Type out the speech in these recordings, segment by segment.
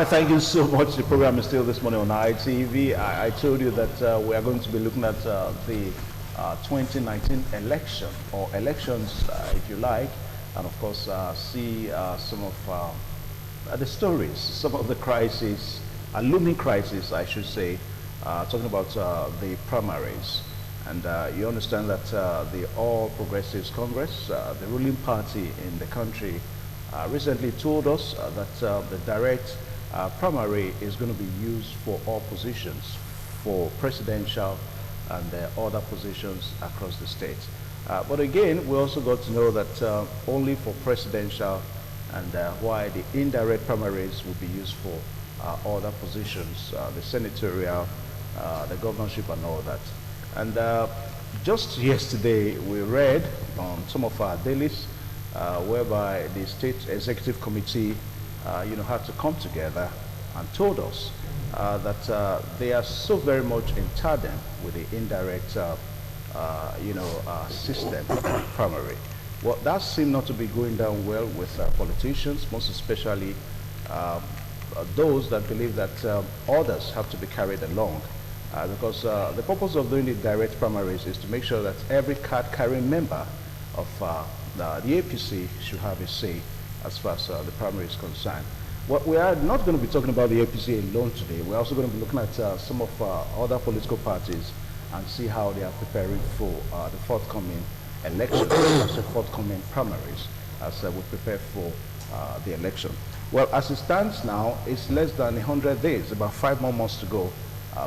Thank you so much. The program is still this morning on ITV. I told you that we are going to be looking at the 2019 election, or elections, if you like, and of course see some of the stories, some of the crises, a looming crisis, I should say, talking about the primaries. And you understand that the All Progressives Congress, the ruling party in the country, recently told us that the direct primary is going to be used for all positions, for presidential and other positions across the state. But again, we also got to know that only for presidential, and why the indirect primaries will be used for other positions, the senatorial, the governorship and all that. And just yesterday, we read on some of our dailies whereby the State Executive Committee had to come together and told us that they are so very much in tandem with the indirect system primary. Well, that seemed not to be going down well with politicians, most especially those that believe that others have to be carried along. Because the purpose of doing the direct primaries is to make sure that every card-carrying member of the APC should have a say as far as the primary is concerned. Well, we are not going to be talking about the APC alone today. We're also going to be looking at some of other political parties and see how they are preparing for the forthcoming elections, the forthcoming primaries, as we prepare for the election. Well, as it stands now, it's less than 100 days, about 5 more months to go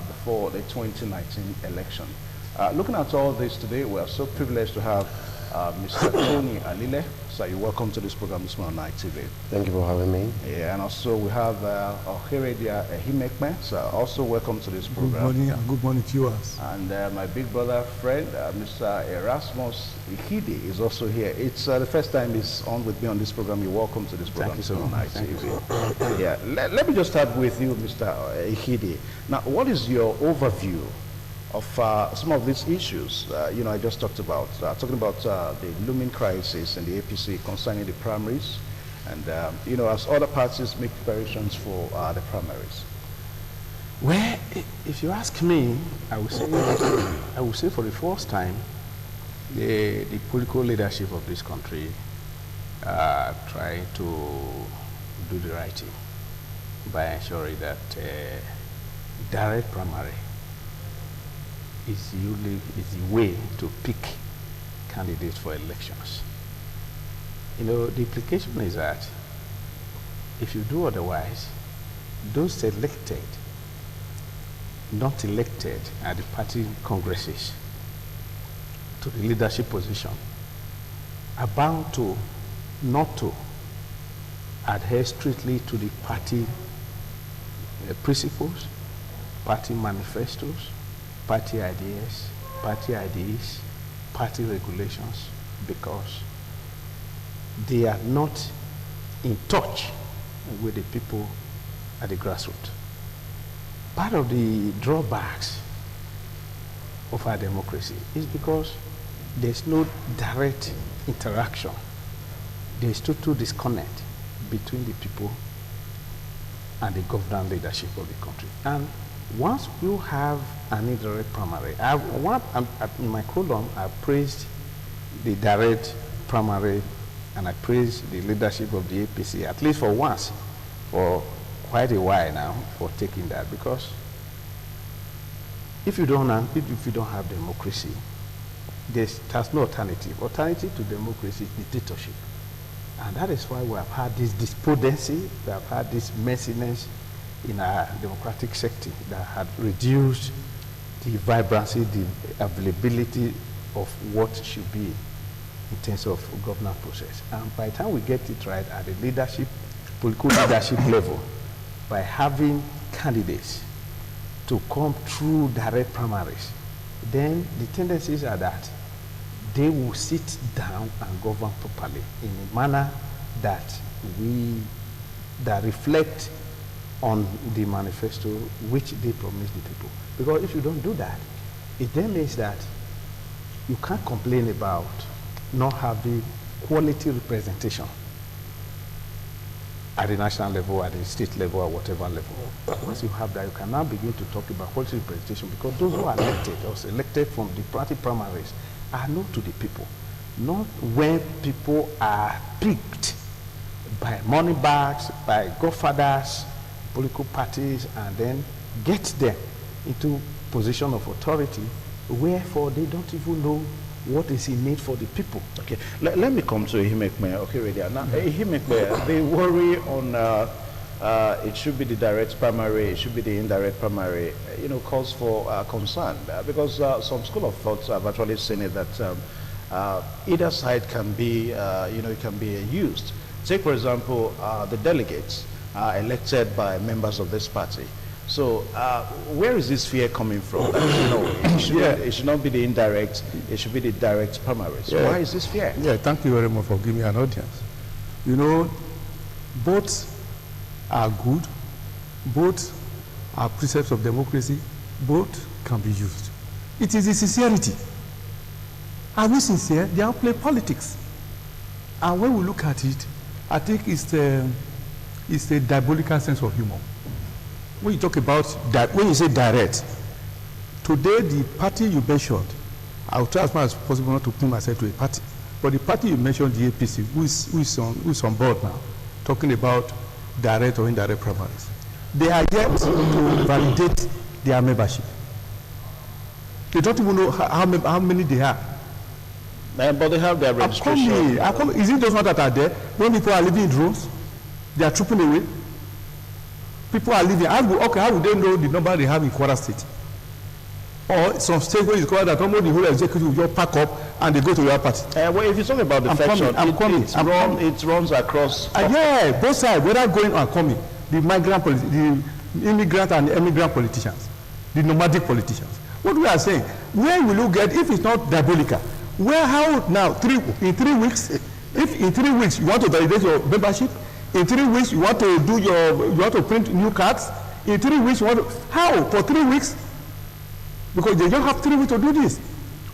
before the 2019 election. Looking at all this today, we are so privileged to have Mr. Tony Alile. So you're welcome to this program this morning on ITV. Thank you for having me. Yeah, and also we have Oheredia Ehimekme. So also welcome to this program. Good morning, and good morning to you. And my big brother friend, Mr. Erasmus Ihidi, is also here. It's the first time he's on with me on this program. You're welcome to this program. Thank you so much. On ITV. Yeah, let me just start with you, Mr. Ihidi. Now, what is your overview of some of these issues, I just talked about, talking about the looming crisis in the APC concerning the primaries, and, as other parties make preparations for the primaries? Well, if you ask me, I would say for the first time, the political leadership of this country are trying to do the right thing by ensuring that direct primary is the way to pick candidates for elections. The implication is that if you do otherwise, those selected, not elected at the party congresses to the leadership position are bound to not to adhere strictly to the party principles, party manifestos, party ideas, party IDs, party regulations, because they are not in touch with the people at the grassroots. Part of the drawbacks of our democracy is because there's no direct interaction. There's total disconnect between the people and the government leadership of the country. And once you have an indirect primary, in my column, I praised the direct primary and I praised the leadership of the APC, at least for once, for quite a while now, for taking that. Because if you don't have democracy, there's no alternative. Alternative to democracy is dictatorship. And that is why we have had this despondency, we have had this messiness in our democratic sector that had reduced the vibrancy, the availability of what should be in terms of governance process. And by the time we get it right at the leadership, political leadership level, by having candidates to come through direct primaries, then the tendencies are that they will sit down and govern properly in a manner that reflect on the manifesto which they promise the people. Because if you don't do that, it then means that you can't complain about not having quality representation at the national level, at the state level, or whatever level. Once you have that, you can now begin to talk about quality representation, because those who are elected or selected from the party primaries are known to the people, not when people are picked by money bags, by godfathers, political parties, and then get them into position of authority, wherefore they don't even know what is in need for the people. Okay, let me come to Ihimekme. Okay, Radia. Now, Ihimekme, they worry on it should be the direct primary, it should be the indirect primary, cause for concern, because some school of thought have actually seen it that either side can be, it can be used. Take, for example, the delegates are elected by members of this party. So where is this fear coming from? That, it should not be the indirect, it should be the direct primaries. So why is this fear? Yeah, thank you very much for giving me an audience. Both are good, both are precepts of democracy, both can be used. It is the sincerity. Are we sincere? They are play politics. And when we look at it, I think it's a diabolical sense of humor. When you talk about that, when you say direct, today the party you mentioned, I'll try as much as possible not to pin myself to a party, but the party you mentioned, the APC, who is on board now, talking about direct or indirect primaries, they are yet to validate their membership. They don't even know how many they have. But they have their registration. Is it those ones that are there? When people are living in drones, they are trooping away. People are living. How would they know the number they have in Kwara State? Or some states where it's called that almost the whole executive will just pack up and they go to your party. Well, if you talk about the faction, it runs across. Yeah, both sides, whether going or coming, the immigrant and the emigrant politicians, the nomadic politicians. What we are saying, where will you get, if it's not diabolical, how now, in 3 weeks, if in 3 weeks you want to validate your membership, in 3 weeks you want to print new cards, in 3 weeks you want to, how? For 3 weeks? Because they don't have 3 weeks to do this.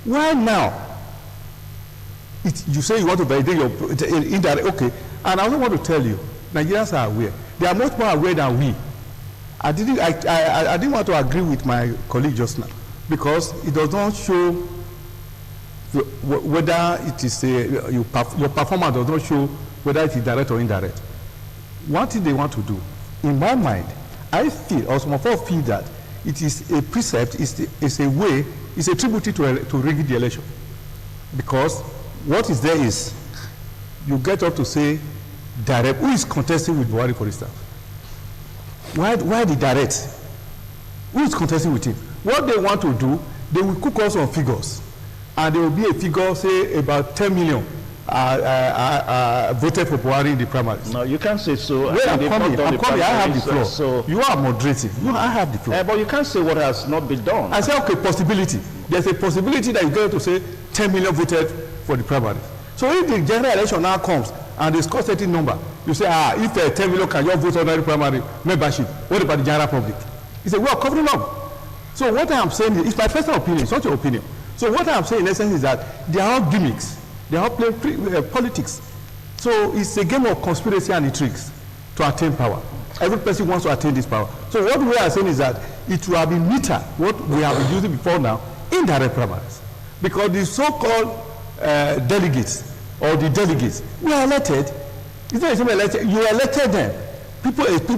Why now? You say you want to validate your indirect, okay. And I also want to tell you, Nigerians are aware. They are much more aware than we. I didn't want to agree with my colleague just now, because it does not show whether it is your performance does not show whether it is direct or indirect. One thing they want to do, in my mind, I feel, or some of us feel that it is a precept, it's a way, it's a tribute to rigging the election. Because what is there is, you get up to say direct. Who is contesting with Buhari, for instance? Why the direct? Who is contesting with him? What they want to do, they will cook us on figures. And there will be a figure, say, about 10 million voted for Buhari in the primaries. No, you can't say so. I'm coming, I have the floor. So you are moderating. I have the floor. But you can't say what has not been done. I say, okay, possibility. There's a possibility that you get to say 10 million voted for the primaries. So if the general election now comes and they score certain number, you say, if 10 million can just vote on the primary membership, what about the general public? It's a way of covering up. So what I am saying is, it's my personal opinion, it's not your opinion. So what I'm saying in essence is that they are all gimmicks. They are all playing politics. So it's a game of conspiracy and intrigues to attain power. Every person wants to attain this power. So what we are saying is that it will have been neater, what we have been using before now, indirect primaries. Because the so-called delegates, or the delegates, we are elected. It's not elected. You elected them.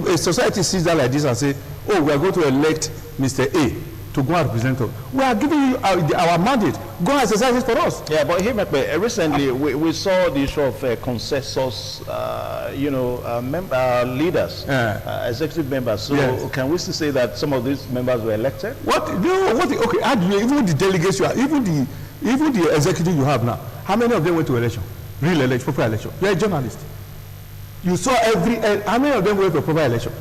A society sees that like this and say, oh, we are going to elect Mr. A to go and represent us. We are giving you our mandate. Go and exercise it for us. Yeah, but recently we saw the issue of consensus, leaders, executive members. So yes. Can we still say that some of these members were elected? Okay, even the delegates you are, even the executive you have now, how many of them went to election? Real election, proper election. You are a journalist. You saw how many of them went for proper election?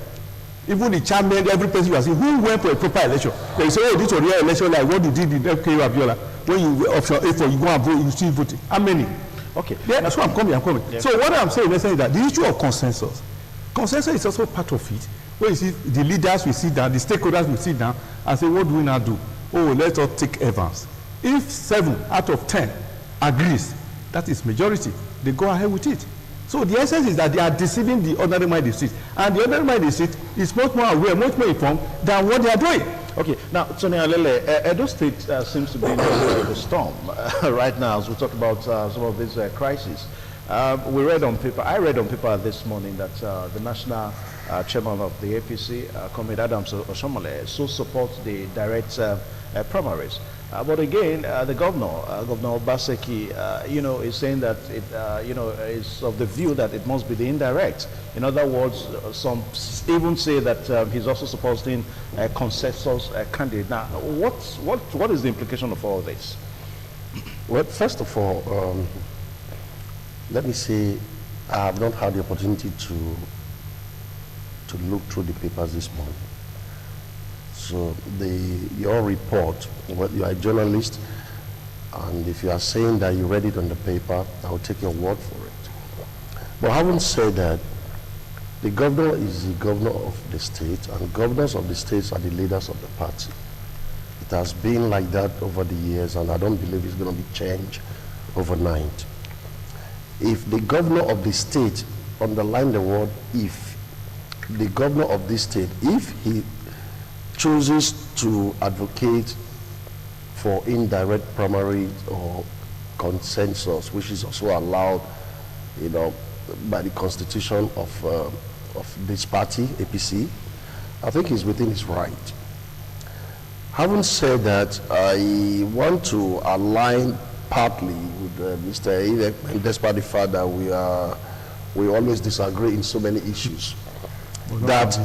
Even the chairman, every person you are seeing, who went for a proper election? They say, oh, this was real election, like what you did in FKU Abiola. When you option A for, you go and vote, you still voting. How many? Okay. Yeah, that's why I'm coming. Yeah. So what I'm saying is that the issue of consensus is also part of it. Where you see the leaders will sit down, the stakeholders will sit down and say, what do we now do? Oh, let us take Evans. If 7 out of 10 agrees, that is majority. They go ahead with it. So the essence is that they are deceiving the ordinary mind district, and the ordinary mind district is much more aware, much more informed than what they are doing. Okay, now Tony Alele, Edo State seems to be in the storm right now as we talk about some of these crises. We read on paper, I read on paper this morning that the national chairman of the APC, Comrade Adams Oshomole, so supports the direct primaries. But again, the governor, Governor Obaseki, is saying that it, is of the view that it must be the indirect. In other words, some even say that he's also supporting a consensus candidate. Now, what is the implication of all this? Well, first of all, let me say I have not had the opportunity to look through the papers this morning. So your report, well, you are a journalist, and if you are saying that you read it on the paper, I will take your word for it. But having said that, the governor is the governor of the state, and governors of the states are the leaders of the party. It has been like that over the years, and I don't believe it's going to be changed overnight. If the governor of the state, underline the word if, the governor of this state, if he chooses to advocate for indirect primary or consensus, which is also allowed, by the constitution of this party, APC, I think he's within his right. Having said that, I want to align partly with Mr. Ide, and despite the fact that we always disagree in so many issues, that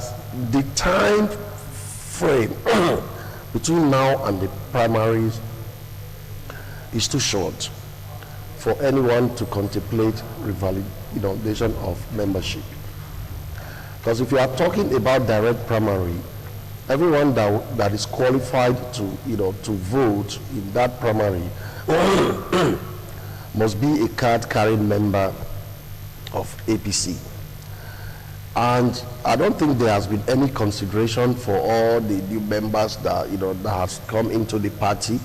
the time frame between now and the primaries is too short for anyone to contemplate revalidation of membership. Because if you are talking about direct primary, everyone that is qualified to vote in that primary must be a card-carrying member of APC. And I don't think there has been any consideration for all the new members that that has come into the party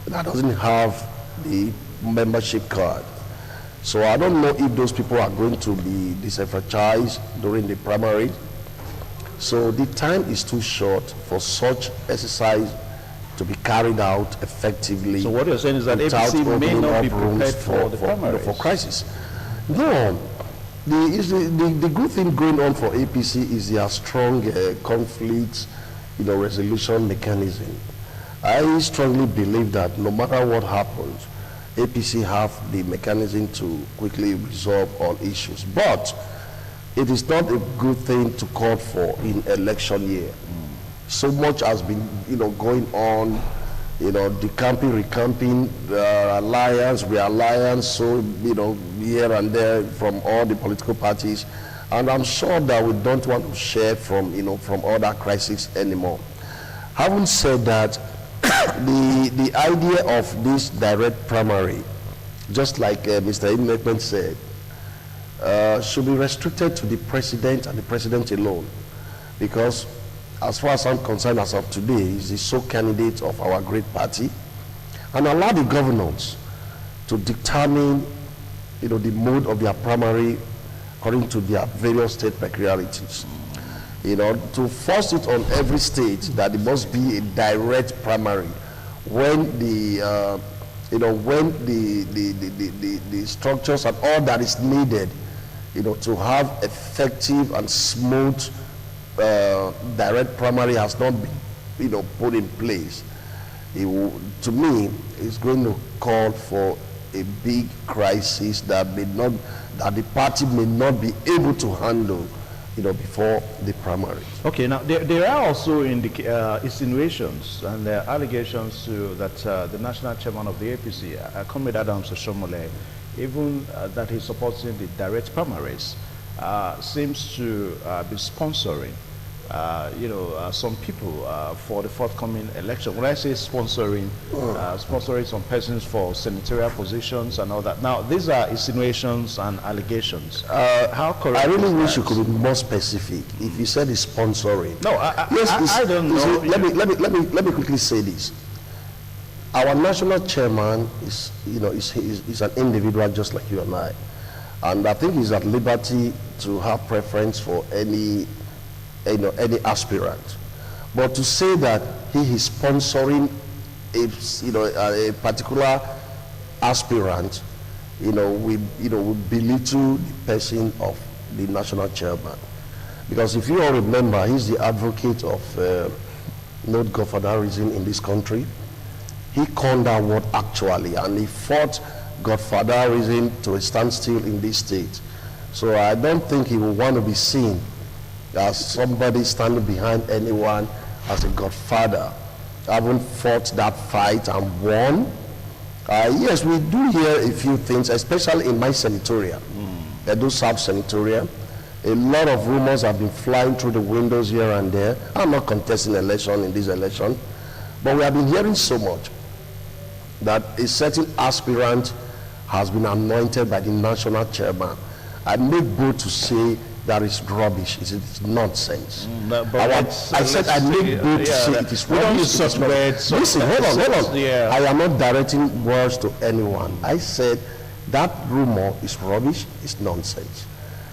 that doesn't have the membership card. So I don't know if those people are going to be disenfranchised during the primary. So the time is too short for such exercise to be carried out effectively. So what you're saying is that APC may not be prepared for the primaries. For crisis. No. The good thing going on for APC is their strong conflict resolution mechanism. I strongly believe that no matter what happens, APC have the mechanism to quickly resolve all issues. But it is not a good thing to call for in election year. So much has been going on, decamping, recamping, alliance, realliance, so here and there from all the political parties, and I'm sure that we don't want to share from other crises anymore. Having said that, the idea of this direct primary, just like Mr. Imekman said, should be restricted to the president and the president alone, because as far as I'm concerned, as of today, is the sole candidate of our great party, and allow the governors to determine the mode of their primary according to their various state peculiarities. To force it on every state that it must be a direct primary when the the structures and all that is needed to have effective and smooth direct primary has not been put in place. To me, it's going to call for a big crisis that the party may not be able to handle before the primaries. Okay, now there are also insinuations and allegations that the national chairman of the APC, Comrade Adams Oshomole, even that he's supporting the direct primaries, seems to be sponsoring some people for the forthcoming election. When I say sponsoring, sponsoring some persons for senatorial positions and all that. Now, these are insinuations and allegations. How correct? I really wish you could be more specific. If you said it's sponsoring. No, I don't know. Let me quickly say this. Our national chairman is an individual just like you and I. And I think he's at liberty to have preference for any aspirant. But to say that he is sponsoring a particular aspirant, we belittle the person of the national chairman. Because if you all remember, he's the advocate of no godfatherism in this country. He coined that word actually, and he fought godfatherism to a standstill in this state. So I don't think he will want to be seen as somebody standing behind anyone as a godfather. I haven't fought that fight and won. Yes, we do hear a few things, especially in my senatorial, Edo South senatorial. A lot of rumors have been flying through the windows here and there. I'm not contesting election in this election, but we have been hearing so much that a certain aspirant has been anointed by the national chairman. I make bold to say that is rubbish. It's nonsense. I said I make bold to say it is rubbish. Listen, hold on. Yeah. I am not directing words to anyone. I said that rumor is rubbish, it's nonsense.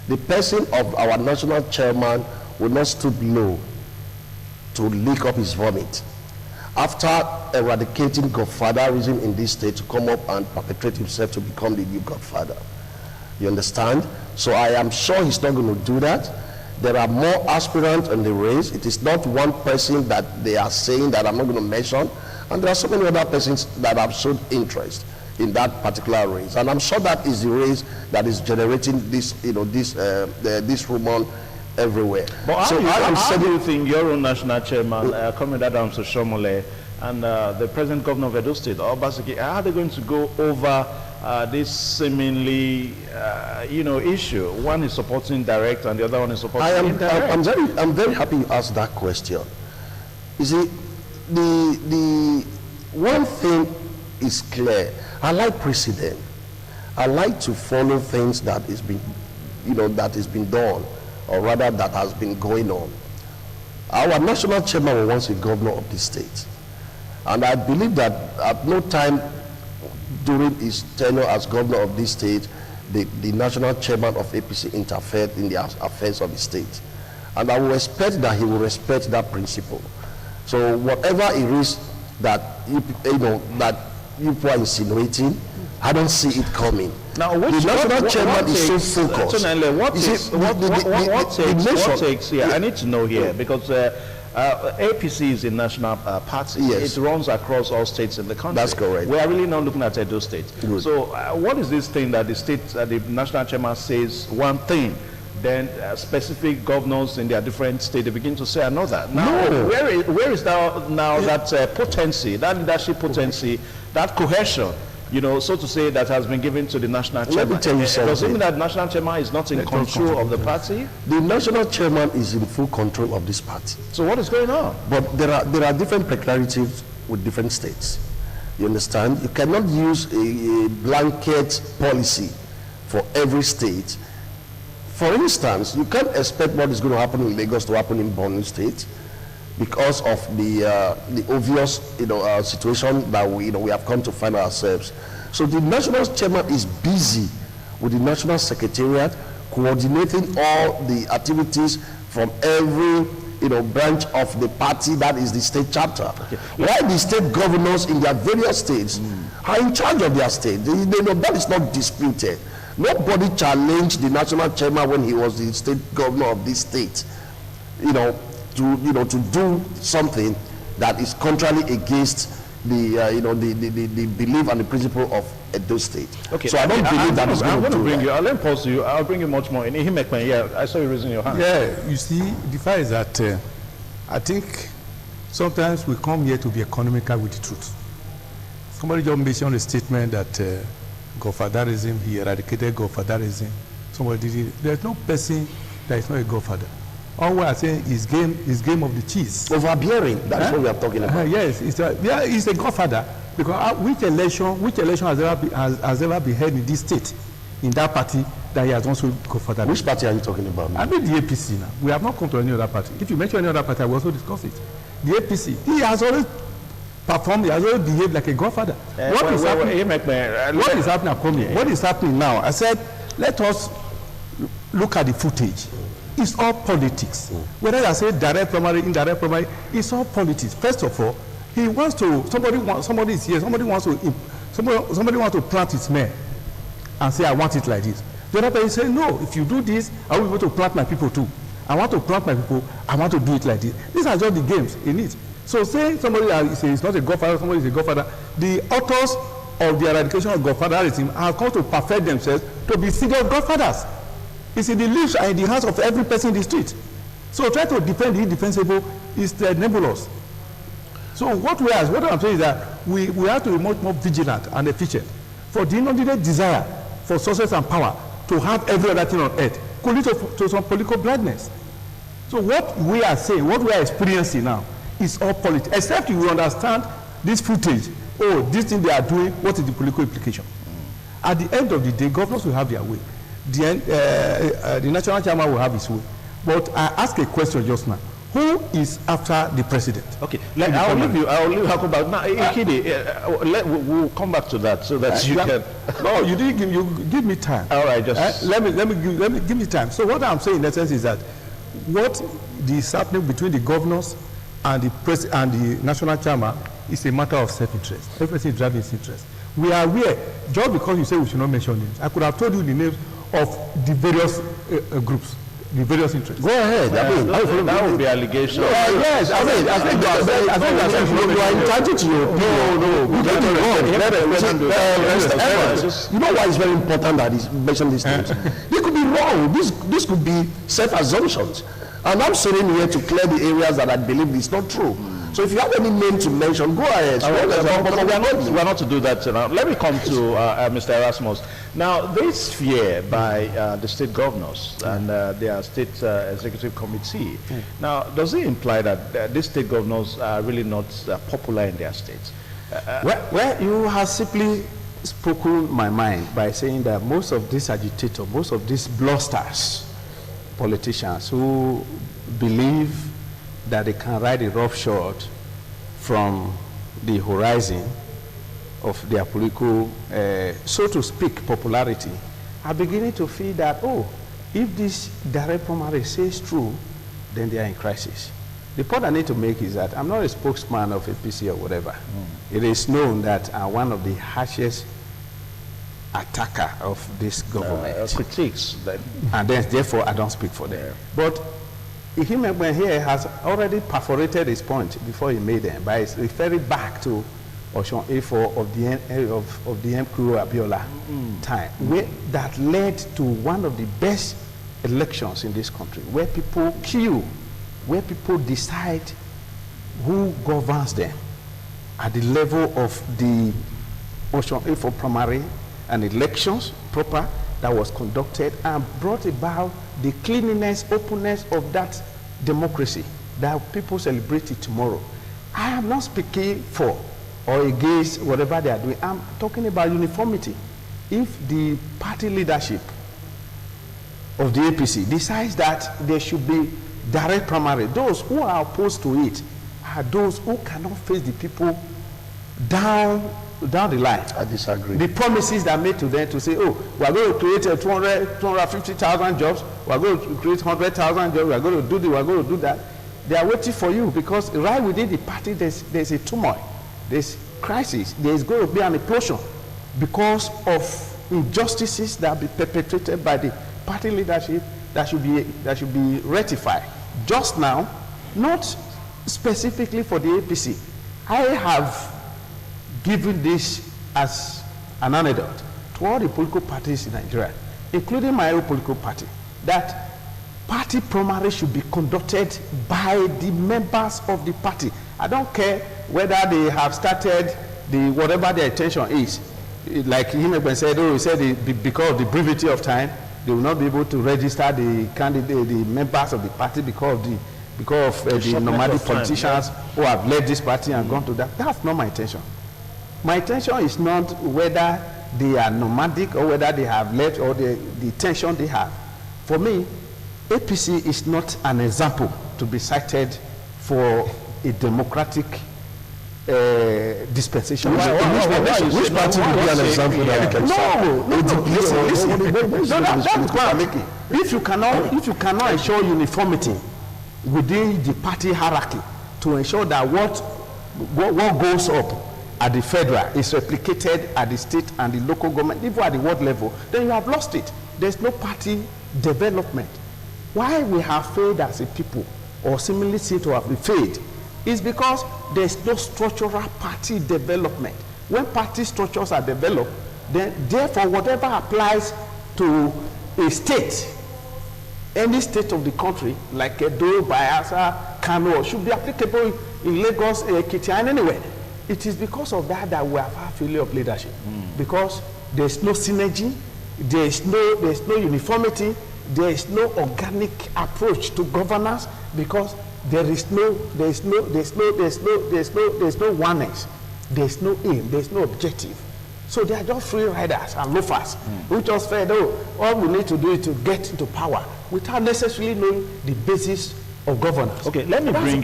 The person of our national chairman will not stoop low to lick up his vomit after eradicating godfatherism in this state, to come up and perpetrate himself to become the new godfather. You understand? So I am sure he's not going to do that. There are more aspirants in the race. It is not one person that they are saying that I'm not going to mention, and there are so many other persons that have shown interest in that particular race, and I'm sure that is the race that is generating this, this rumor everywhere. But how do you think your own national chairman, Comrade Adams Oshomole, and the present governor of Edo State, Obaseki, are they going to go over this seemingly, issue? One is supporting direct, and the other one is supporting indirect. I'm very happy you asked that question. You see, the one thing is clear. I like precedent. I like to follow things that is being, that is being done, or rather that has been going on. Our national chairman was once a governor of this state, and I believe that at no time during his tenure as governor of this state, the national chairman of APC interfered in the affairs of the state, and I will expect that he will respect that principle. So whatever it is that that people are insinuating, I don't see it coming. Now, the national chairman is so focused. What takes? Yeah, I need to know here, because APC is a national party. Yes. It runs across all states in the country. That's correct. We are really not looking at Edo State. Good. So, what is this thing that the national chairman says one thing, then specific governors in their different states, they begin to say another? Now, no. where is that potency, that leadership potency, that cohesion, so to say, that has been given to the national chairman? Let me tell you something. Does it mean that the national chairman is not in control of the party? The national chairman is in full control of this party. So what is going on? But there are different peculiarities with different states. You understand? You cannot use a blanket policy for every state. For instance, you can't expect what is going to happen in Lagos to happen in Borno State, because of the obvious situation that we have come to find ourselves. So the national chairman is busy with the national secretariat, coordinating all the activities from every branch of the party, that is the state chapter. Okay. While the state governors in their various states are in charge of their state, that is not disputed. Nobody challenged the national chairman when he was the state governor of this state, to do something that is contrary against the belief and the principle of Edo State. Okay. So I don't believe that is going to do that. I'll pause you. I'll bring you much more. Yeah, I saw you raising your hand. Yeah, you see, the fact is that I think sometimes we come here to be economical with the truth. Somebody just mentioned a statement that godfatherism, he eradicated godfatherism. Somebody did it. There's no person that is not a godfather. All we are saying is game of the cheese. Overbearing, that's what we are talking about. Yes, he's a godfather, because which election has ever been held in this state, in that party, that he has also godfather? Which party are you talking about? I mean the APC now. We have not come to any other party. If you mention any other party, I will also discuss it. The APC, he has always performed, he has always behaved like a godfather. What is happening? I'm coming. What is happening now? I said, let us look at the footage. It's all politics. Whether I say direct primary, indirect primary, it's all politics. First of all, he wants to, somebody is here, somebody wants to plant his mare and say, I want it like this. The other person say, no, if you do this, I will be able to plant my people too. I want to plant my people, I want to do it like this. These are just the games in it. So saying somebody is not a godfather, somebody is a godfather, the authors of the eradication of godfatherism have come to perfect themselves to be serious godfathers. It's in the lives and in the hands of every person in the street. So try to defend the indefensible is nebulous. So what I'm saying is that we have to be much more vigilant and efficient. For the inordinate desire for success and power to have every other thing on earth could lead to some political blindness. So what we are saying, what we are experiencing now is all politics, except you will understand this footage. Oh, this thing they are doing, what is the political implication? At the end of the day, governors will have their way. The national chairman will have his way. But I asked a question just now. Who is after the president? Okay, I'll leave you talk about now. Ikedi, we'll come back to that so that you can. No, you didn't give me time. All right, just let me give me time. So what I'm saying in essence is that what is happening between the governors and the national chairman is a matter of self-interest. Every person is driving his interest. We are aware, just because you say we should not mention names, I could have told you the names of the various groups, the various interests. Go ahead. That would be allegation. Yes, I think you are entitled to your opinion. You know why it's very important that he mentioned these things? They could be wrong. This could be self-assumptions. And I'm sitting here to clear the areas that I believe is not true. So if you have any name to mention, go ahead. But we're not to do that now. Let me come to Mr. Erasmus. Now, this fear by the state governors and their state executive committee, now, does it imply that these state governors are really not popular in their states? Well, you have simply spoken my mind by saying that most of these agitators, most of these blusterers, politicians who believe that they can ride a roughshod from the horizon of their political, so to speak, popularity, are beginning to feel that, oh, if this direct primary says true, then they are in crisis. The point I need to make is that I'm not a spokesman of APC or whatever. It is known that I'm one of the harshest attacker of this government. Critiques. And then, therefore, I don't speak for them. But Ihimegben here has already perforated his point before he made them by referring back to Oshun A4 of the MKU Abiola time, where that led to one of the best elections in this country, where people queue, where people decide who governs them at the level of the Oshun A4 primary and elections proper that was conducted and brought about the cleanliness, openness of that democracy that people celebrate it tomorrow. I am not speaking for or against whatever they are doing. I'm talking about uniformity. If the party leadership of the APC decides that there should be direct primary, those who are opposed to it are those who cannot face the people down the line. I disagree. The promises that are made to them to say, oh, we are going to create 250,000 jobs, we are going to create 100,000 jobs, we are going to do this, we are going to do that. They are waiting for you because right within the party there's a turmoil, there's crisis, there's going to be an implosion because of injustices that be perpetrated by the party leadership that should be rectified. Just now, not specifically for the APC. I have given this as an anecdote to all the political parties in Nigeria, including my own political party, that party primary should be conducted by the members of the party. I don't care whether they have started whatever their intention is. Like Himegben said, oh, he said because of the brevity of time, they will not be able to register the candidate, the members of the party because of the nomadic politicians who have led this party and gone to that. That's not my intention. My intention is not whether they are nomadic or whether they have left or the intention they have. For me, APC is not an example to be cited for a democratic dispensation. Which party will be an example that we can That's what I'm making. If you cannot ensure uniformity within the party hierarchy to ensure that what goes up at the federal is replicated at the state and the local government, even at the world level, then you have lost it. There's no party development. Why we have failed as a people, or similarly seem to have failed, is because there's no structural party development. When party structures are developed, then therefore whatever applies to a state, any state of the country, like Edo, Bayelsa, Kano, should be applicable in Lagos, Ekiti, and anywhere. It is because of that that we have had failure of leadership. Because there's no synergy, there's no uniformity, there is no organic approach to governance, because there's no oneness, there's no aim, there's no objective. So they are just free riders and loafers who just felt, all we need to do is to get into power without necessarily knowing the basis of governance. Okay, let me bring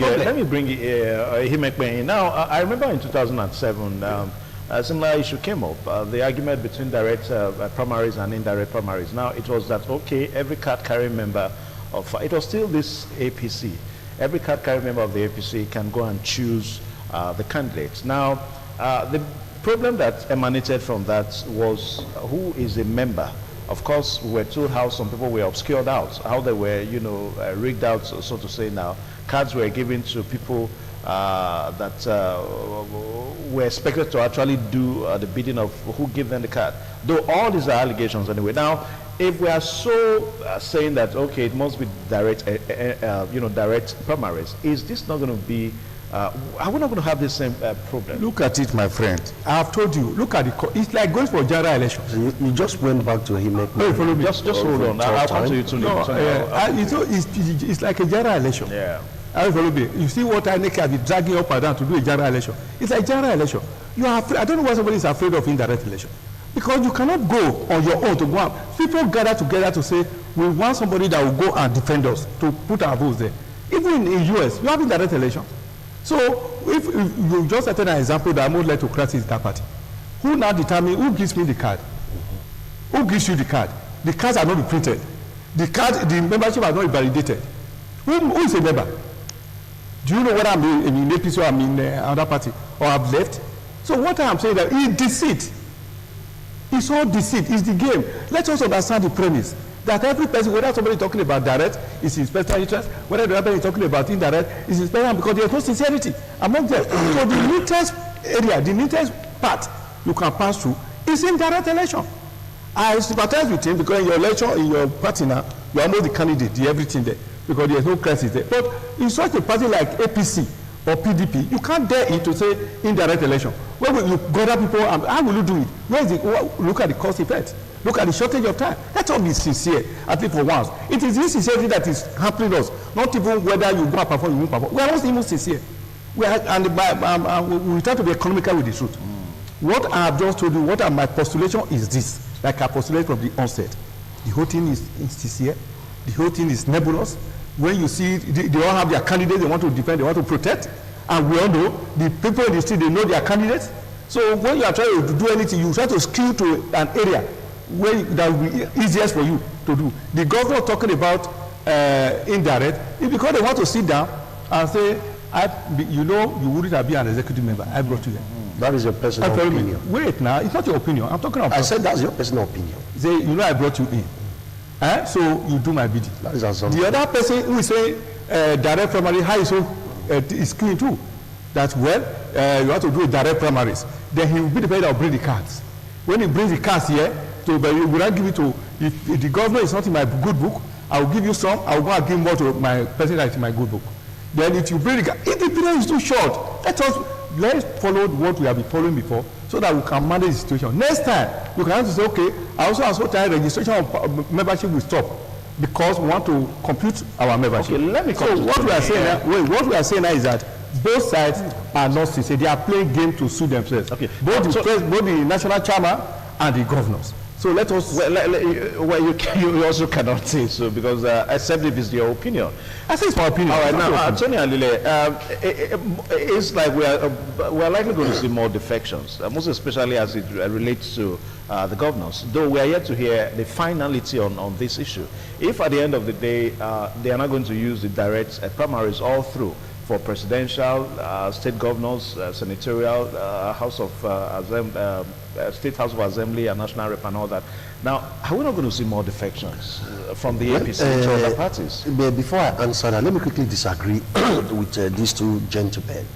Himekpe in. Now, I remember in 2007, a similar issue came up, the argument between direct primaries and indirect primaries. Now, it was that, okay, every card-carrying member of, it was still this APC, every card-carrying member of the APC can go and choose the candidates. Now, the problem that emanated from that was who is a member. Of course, we were told how some people were obscured out, how they were, rigged out, so to say now. Cards were given to people that were expected to actually do the bidding of who gave them the card. Though all these are allegations anyway. Now, if we are so saying that, okay, it must be direct, direct primaries, is this not going to be, are we not going to have the same problem? Look at it, my friend. I have told you, look at it's like going for general elections. You just went back to him. Just hold on. I'll come to you too. It's like a general election. Yeah. You see what INEC has been dragging up and down to do a general election. It's like general election. You are afraid, I don't know why somebody is afraid of indirect election. Because you cannot go on your own to go out. People gather together to say, we want somebody that will go and defend us, to put our votes there. Even in US, you have indirect election. So if you just set an example that most meritocracy is that party, who now determine who gives me the card? Who gives you the card? The cards are not printed. The membership are not validated. Who is a member? Do you know whether I'm in APC or I'm in another party or I've left? So what I'm saying that is deceit. It's all deceit. It's the game. Let us understand the premise that every person, whether somebody is talking about direct, is his special interest, whether the other person is talking about indirect, is his special, because there's no sincerity among them. So the neatest area, the neatest part you can pass through is indirect election. I sympathize with him because in your election, in your party now, you are not the candidate, the everything there, because there's no crisis there. But in such a party like APC or PDP, you can't dare it to say indirect election. Where will you gather people, and how will you do it? Look at the cost effect. Look at the shortage of time. Let us be sincere, at least for once. It is this sincerity that is hampering us, not even whether you go and perform, you won't perform. We are not even sincere. We try to be economical with the truth. What I have just told you, my postulation is this, like I postulated from the onset. The whole thing is insincere. The whole thing is nebulous. When you see, they all have their candidates, they want to defend, they want to protect. And we all know, the people in the street, they know their candidates. So when you are trying to do anything, you try to skew to an area where that will be easiest for you to do. The governor talking about indirect, it's because they want to sit down and say, you wouldn't have been an executive member. I brought you here. That is your personal opinion. Wait now, it's not your opinion. I'm talking about. I said that's your personal opinion. Say, I brought you in. So you do my bidding. That is assumption. The other person who is saying direct primary, how is clean too. That you have to do a direct primaries. Then he will be the person that will bring the cards. When he brings the cards here, we will not give it to, if the governor is not in my good book, I will give you some, I will go and give more to my person that is in my good book. Then if you bring the card, if the period is too short, let's follow what we have been following before so that we can manage the situation. Next time, you can also say, okay, I also registration of membership will stop because we want to compute our membership. Okay, let me so what we are saying what we are saying now is that both sides are not sincere. They are playing game to suit themselves. Okay. Both the national chairman and the governors. So So let us. Well, you also cannot say so because except if it's your opinion. I think it's my opinion. All right, now, Tony Alile, it's like we are likely going to see more defections, most especially as it relates to the governors. Though we are yet to hear the finality on this issue. If at the end of the day they are not going to use the direct primaries all through for presidential, state governors, senatorial, House of State House of Assembly, and National Rep, and all that. Now, are we not going to see more defections from the APC to other parties? Before I answer that, let me quickly disagree with these two gentlemen,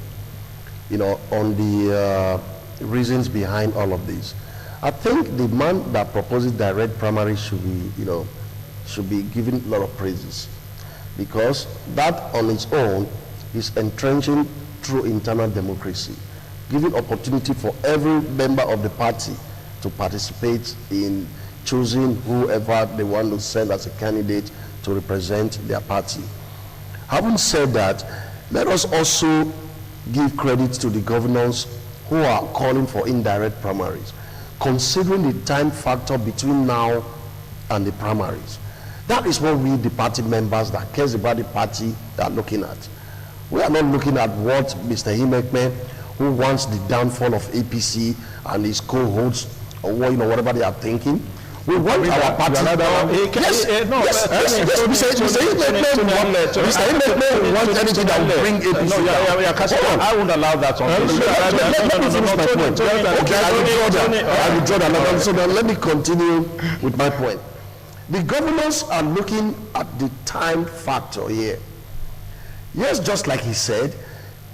on the reasons behind all of this. I think the man that proposes direct primary should be given a lot of praises, because that on its own is entrenching through internal democracy, giving opportunity for every member of the party to participate in choosing whoever they want to send as a candidate to represent their party. Having said that, let us also give credit to the governors who are calling for indirect primaries, considering the time factor between now and the primaries. That is what we, the party members that cares about the party, are looking at. We are not looking at what Mr. Himekme, who wants the downfall of APC and his co-hosts, or whatever they are thinking. We want our party. Yes, Mr. Himekme wants anything that will bring APC down. I won't allow that on this. Let me finish my point. Okay, I will draw that. So now let me continue with my point. The governors are looking at the time factor here. Yes, just like he said,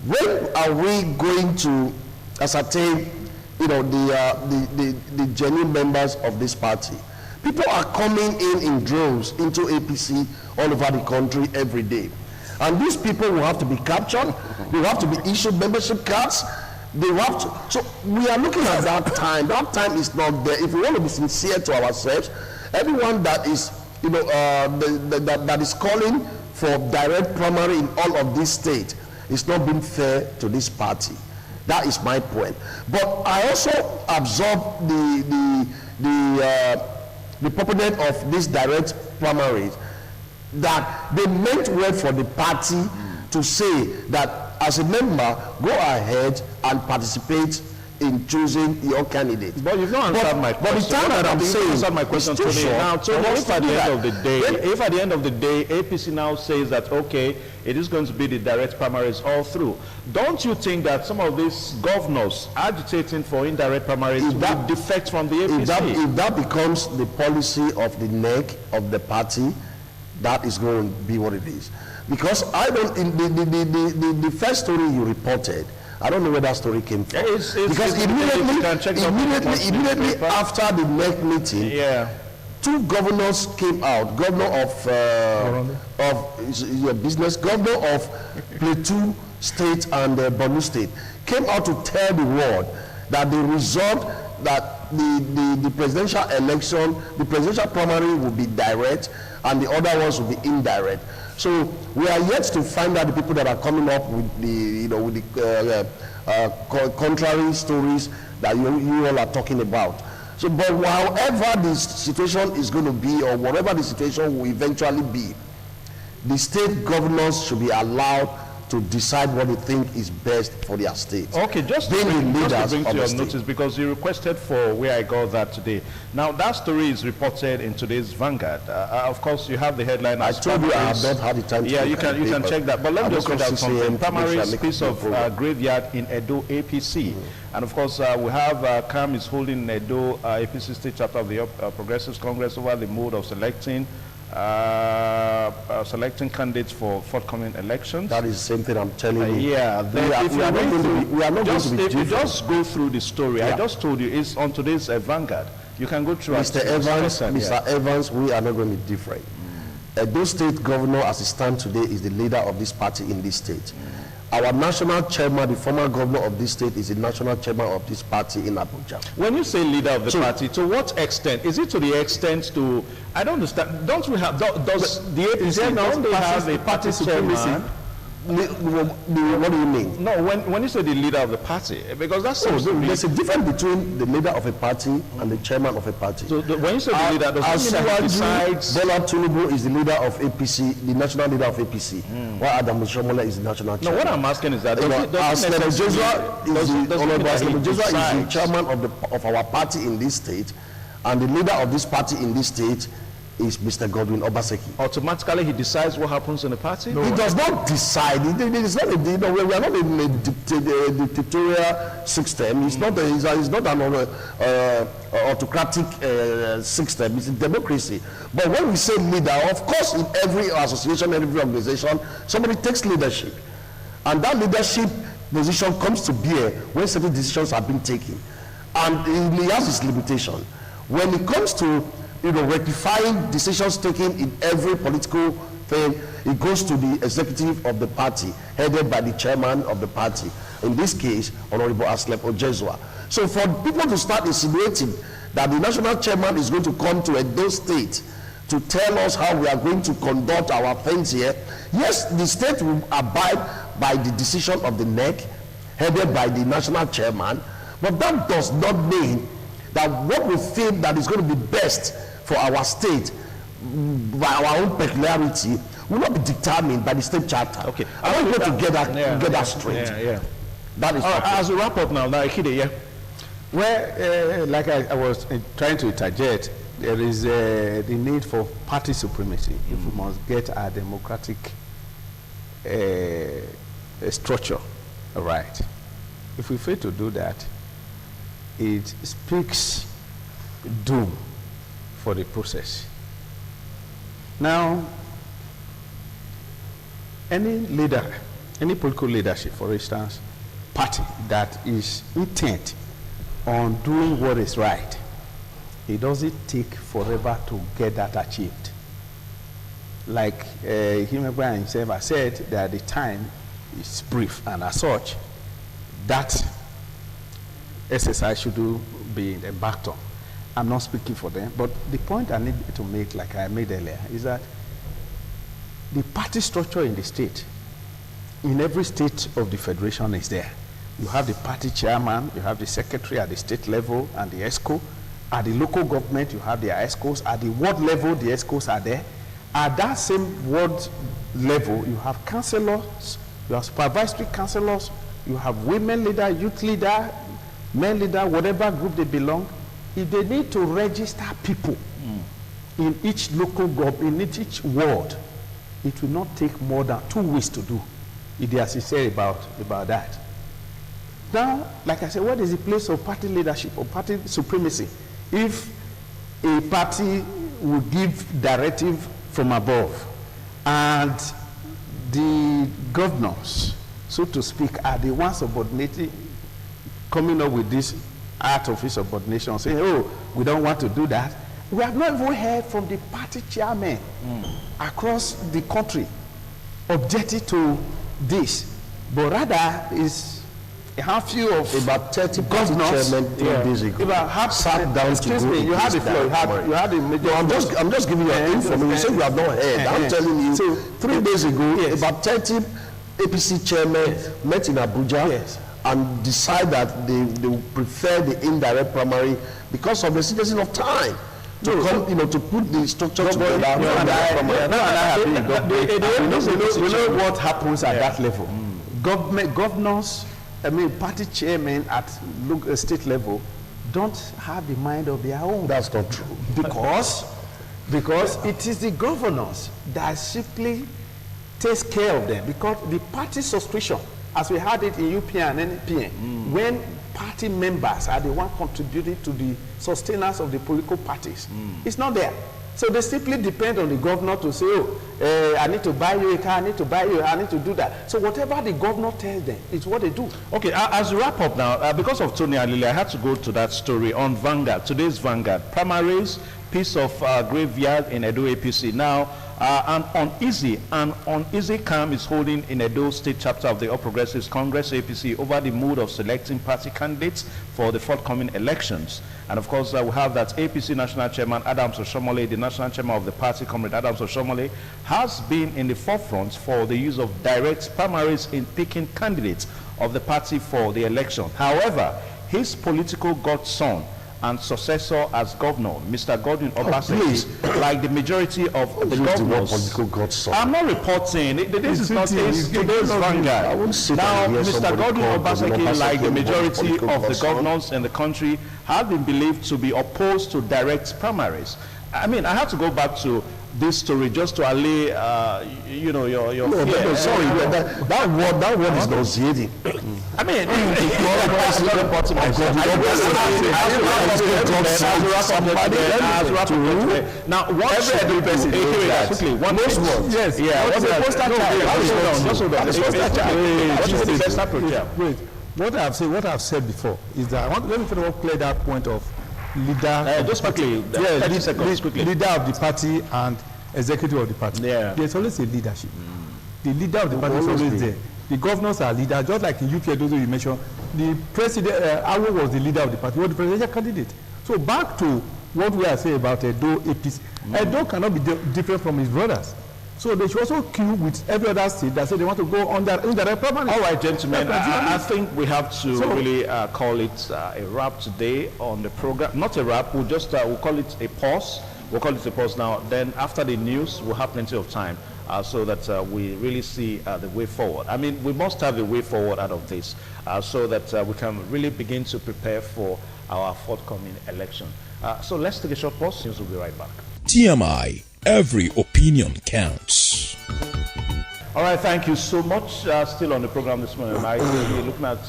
when are we going to ascertain, the genuine members of this party? People are coming in droves into APC all over the country every day. And these people will have to be captured. They will have to be issued membership cards. They will have to. So we are looking at that time. That time is not there. If we want to be sincere to ourselves, everyone that is, that is calling for direct primary in all of this state is not being fair to this party. That is my point. But I also absorb the proponent of this direct primaries, that they meant well for the party to say that as a member, go ahead and participate in choosing your candidate. But you've not answered my question. But the time that I'm saying, answered my question to me. Now, if at the end of the day, APC now says that okay, it is going to be the direct primaries all through, don't you think that some of these governors agitating for indirect primaries will defect from the APC? If that becomes the policy of the neck of the party, that is going to be what it is. Because I don't. In the first story you reported, I don't know where that story came from. Because immediately after the NEC meeting, two governors came out. Governor of your business, governor of Plateau State and Borno State came out to tell the world that the result that the presidential election, the presidential primary will be direct, and the other ones will be indirect. So we are yet to find out the people that are coming up with the contrary stories that you all are talking about. So, but however the situation is going to be, or whatever the situation will eventually be, the state governors should be allowed to decide what they think is best for their state. Okay, just to bring to your notice, because you requested for where I got that today. Now, that story is reported in today's Vanguard. Of course, you have the headline. I told you I have not had the time to you can check that. But let me just read out something. Primaries piece of graveyard in Edo APC. And of course, we have CAM is holding Edo APC State Chapter of the Progressives Congress over the mode of selecting candidates for forthcoming elections. That is the same thing I'm telling you. We are not going to be if you just go through the story, I just told you, it's on today's Vanguard. You can go through Mr. Evans, we are not going to be different. Edo State Governor, as it stands today, is the leader of this party in this state. Our national chairman, the former governor of this state, is the national chairman of this party in Abuja. When you say leader of the party, to what extent? Is it to the extent to, I don't understand, don't we have, does the APC, don't they have a party supremacy? What do you mean? No, when you say the leader of the party, because that's There's a difference between the leader of a party and the chairman of a party. So when you say the leader, does that mean that he decides? Bola Tinubu is the leader of APC, the national leader of APC, while Adam Oshiomhole is the national chairman. No, what I'm asking is that Joshua is the chairman of our party in this state, and the leader of this party in this state is Mr. Godwin Obaseki. Automatically he decides what happens in the party? No, he does not decide. It is not we are not in a dictatorial system. It's not an autocratic system. It's a democracy. But when we say leader, of course, in every association, every organization, somebody takes leadership. And that leadership position comes to bear when certain decisions are being taken. And he has its limitation. When it comes to rectifying decisions taken in every political thing, it goes to the executive of the party, headed by the chairman of the party. In this case, Honorable Aslep Ojezua. So for people to start insinuating that the national chairman is going to come to Edo State to tell us how we are going to conduct our things here, yes, the state will abide by the decision of the NEC, headed by the national chairman, but that does not mean that what we feel that is going to be best for our state by our own peculiarity will not be determined by the state charter. Okay, I want you to get that straight. That is as we wrap up now, Ikide, yeah. Well, like I was trying to interject, there is the need for party supremacy if we must get our democratic structure right. If we fail to do that, it speaks doom for the process. Now, any leader, any political leadership, for instance, party that is intent on doing what is right, it doesn't take forever to get that achieved. Like Himegba himself has said, that the time is brief, and as such, that exercise should be embarked on. I'm not speaking for them, but the point I need to make, like I made earlier, is that the party structure in the state, in every state of the federation, is there. You have the party chairman, you have the secretary at the state level and the ESCO. At the local government, you have the ESCOs. At the ward level, the ESCOs are there. At that same ward level, you have councillors, you have supervisory councillors, you have women leader, youth leader, men leader, whatever group they belong. If they need to register people in each local government, in each ward, it will not take more than 2 weeks to do, if they are sincere about that. Now, like I said, what is the place of party leadership or party supremacy? If a party will give directive from above and the governors, so to speak, are the ones subordinating, coming up with this art of insubordination, saying, oh, we don't want to do that. We have not even heard from the party chairman across the country objecting to this, but rather is a few of about 30 governors 3 days ago sat down to go. You have the floor. You have the major. I'm just giving you information. You say you have not heard. I'm telling you. So 3 days ago, about 30 APC chairmen met in Abuja and decide that they prefer the indirect primary because of the situation of time. To come, to put the structure together. We know what happens at that level. Governors, party chairmen at state level don't have the mind of their own. That's not true. Because it is the governors that simply takes care of them. Because the party subscription, as we had it in UPN and NPN, when party members are the one contributing to the sustenance of the political parties, it's not there. So they simply depend on the governor to say, oh, I need to buy you a car, I need to buy you, I need to do that. So whatever the governor tells them, is what they do. Okay, as we wrap up now, because of Tony and Lily, I had to go to that story on Vanguard, today's Vanguard. Primaries, piece of graveyard in Edo APC. Now, An uneasy calm is holding in Edo State chapter of the All Progressives Congress, APC, over the mood of selecting party candidates for the forthcoming elections. And of course, we have that APC National Chairman Adams Oshomole, the National Chairman of the party, Comrade Adams Oshomole, has been in the forefront for the use of direct primaries in picking candidates of the party for the election. However, his political godson and successor as governor, Mr. Godwin Obaseki, like the majority of the governors. I'm not reporting. This is not today's Vanguard. Now, Mr. Godwin Obaseki, like the majority of the governors in the country, have been believed to be opposed to direct primaries. I mean, I have to go back to this story just to allay, you know, your fear. Sorry, that word is nauseating. I mean, now, what's what I've said before is that let me first of all clear that point of leader. Just quickly, 30 seconds, quickly. Leader of the party and executive of the party. Yeah. There's always a leadership. The leader of the party is always there. The governors are leaders, just like in UPA, those you mentioned. The president, Awo was the leader of the party, was the presidential candidate. So back to what we are saying about Edo APC. Edo cannot be different from his brothers. So they should also queue with every other state that say they want to go on that indirect primary. All right, gentlemen, I think we have to really call it a wrap today on the program. Not a wrap, we'll just we'll call it a pause. We'll call it a pause now. Then after the news, we'll have plenty of time so that we really see the way forward. I mean, we must have a way forward out of this so that we can really begin to prepare for our forthcoming election. So let's take a short pause. We'll be right back. TMI, every opinion counts. All right, thank you so much. Still on the program this morning, we're looking at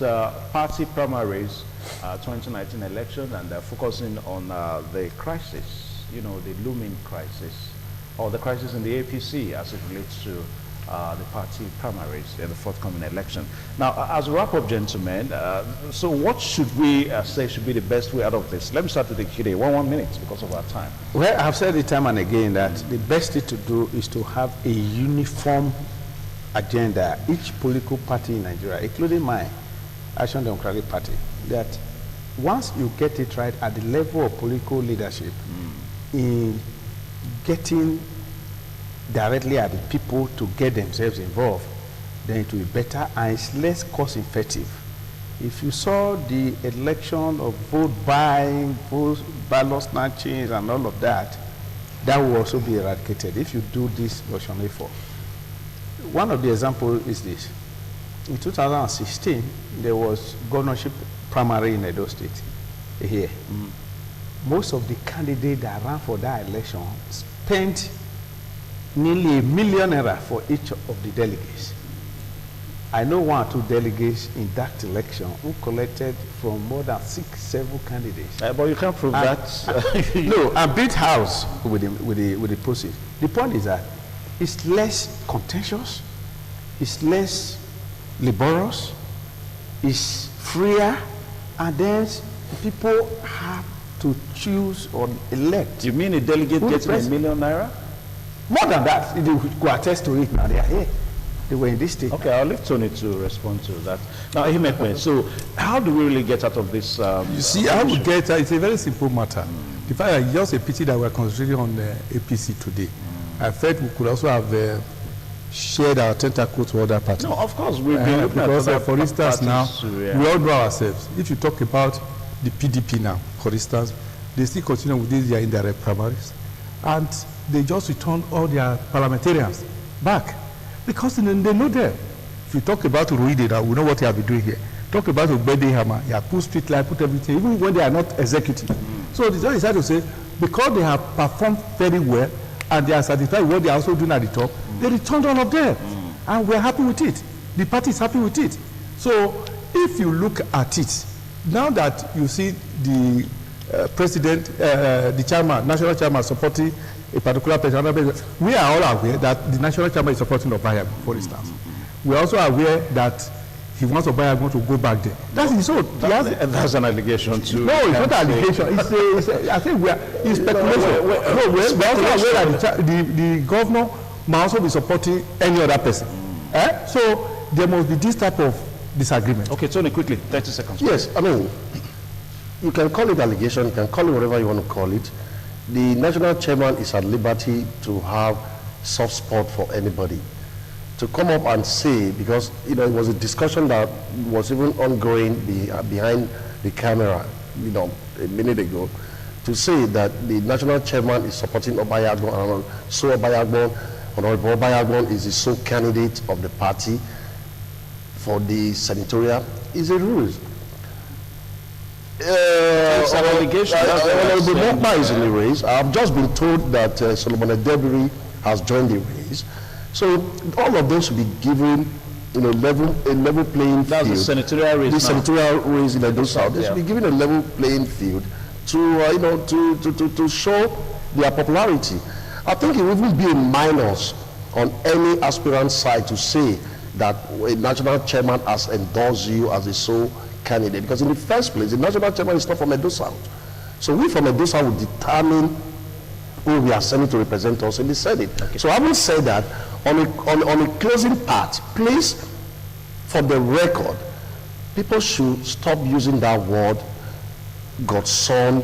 party primaries, 2019 election, and focusing on the crisis, you know, the looming crisis, or the crisis in the APC as it relates to the party primaries in the forthcoming election. Now, as a wrap-up, gentlemen, so what should we say should be the best way out of this? Let me start with the Kide, 1 minute because of our time. Well, I've said it time and again that the best thing to do is to have a uniform agenda. Each political party in Nigeria, including my Action Democratic Party, that once you get it right at the level of political leadership, in getting directly at the people to get themselves involved, then it will be better and it's less cost effective. If you saw the election of vote buying, vote ballot snatching and all of that, that will also be eradicated if you do this version A4. One of the examples is this. In 2016, there was governorship primary in Edo State here. Most of the candidates that ran for that election spent nearly ₦1 million for each of the delegates. I know 1 or 2 delegates in that election who collected from more than 6, 7 candidates. But you can't prove that. No, I built house with the proceeds. The point is that it's less contentious, it's less laborious, it's freer, and then people have to choose or elect. You mean a delegate gets ₦1 million? More than that, they could attest to it now. They are here. They were in this state. Okay, I'll leave Tony to respond to that. Now, Ihimekwe, so how do we really get out of this? You see, how we get out, it's a very simple matter. The fact that it's just a pity that we're concentrating on the APC today. I felt we could also have shared our tentacles to other parties. No, of course, we've been looking because, at for instance, now, yeah. we all know ourselves. If you talk about the PDP now, for instance, they still continue with their indirect primaries. And they just returned all their parliamentarians back because they know them. If you talk about Ruide, now we know what they have been doing here. Talk about Ogbede Hama, you have put street light, put everything, even when they are not executive. So they just decided to say, because they have performed very well and they are satisfied with what they are also doing at the top, they returned all of them. And we're happy with it. The party is happy with it. So if you look at it, now that you see the president, the chairman, national chairman supporting a particular person, we are all aware that the national chairman is supporting Obaya, for instance. We are also aware that he wants Obayagbon to go back there. That's his own. That's an allegation too. No, it's not an allegation. I think it's speculation. We also aware that the governor might also be supporting any other person. So there must be this type of disagreement. Okay, Tony, quickly, 30 seconds. Yes, I mean, you can call it allegation, you can call it whatever you want to call it. The national chairman is at liberty to have soft spot for anybody. To come up and say, because it was a discussion that was even ongoing behind the camera, a minute ago, to say that the national chairman is supporting Obayagbon, and so Honorable Obayagbon is the sole candidate of the party for the senatorial is a ruse. It's an allegation. Honorable Mokpa is in the race. I've just been told that Solomon Edebiri has joined the race. So all of them should be given a level playing field. That's the senatorial race. The senatorial race in Edo South. They should be given a level playing field to show their popularity. I think it would even be a minus on any aspirant side to say that a national chairman has endorsed you as a sole candidate, because in the first place, the national chairman is not from Edo South. So we from Edo South will determine who we are sending to represent us in the Senate. Okay. So having said that, on a closing part, please, for the record, people should stop using that word godson,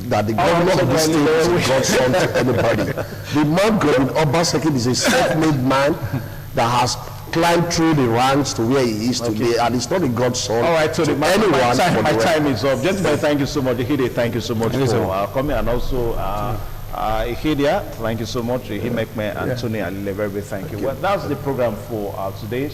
that the governor of the state is godson to anybody. The man Godwin Obaseki is a self-made man that has climbed through the ranks to where he is today, and it's not a godson. All right, so to my time is up. Gentlemen, thank you so much. Hide, thank you so much for coming, and also Ihedia, thank you so much. Himekme and Tony Alileverbe, thank you. Well, that's the program for today.